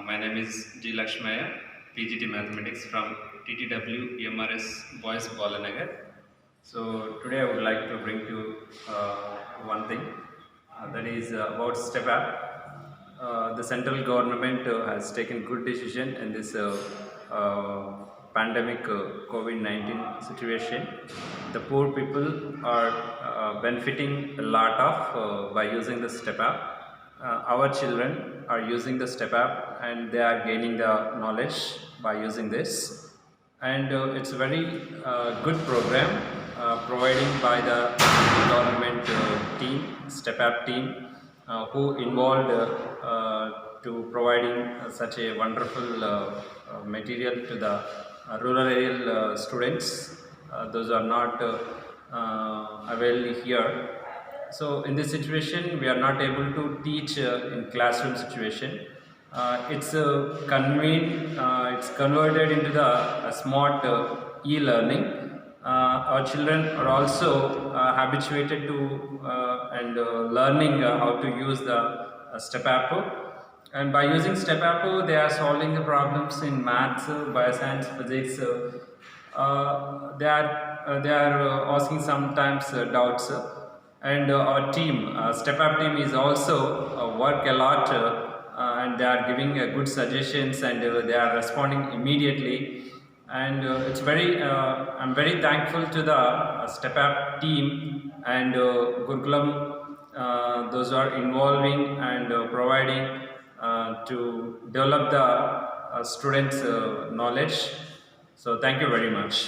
My name is G. Laxmaih, PGT Mathematics from TTW EMRS Boys Balanagar. So today I would like to bring to one thing that is about STEPapp. The central government has taken good decision in this pandemic COVID-19 situation. The poor people are benefiting a lot of by using the STEPapp. Our children are using the STEPapp and they are gaining the knowledge by using this. And it's a very good program providing by the government team, STEPapp team, who involved to providing such a wonderful material to the rural area students. Those are not available here. So in this situation, we are not able to teach in classroom situation. It's converted into the smart e-learning. Our children are also habituated to and learning how to use the STEPapp. And by using STEPapp, they are solving the problems in maths, bioscience, physics. They are asking sometimes doubts. And our team, STEPapp team, is also work a lot and they are giving good suggestions and they are responding immediately. And it's very, I'm very thankful to the STEPapp team and Gurukulam, those are involving and providing to develop the students' knowledge. So thank you very much.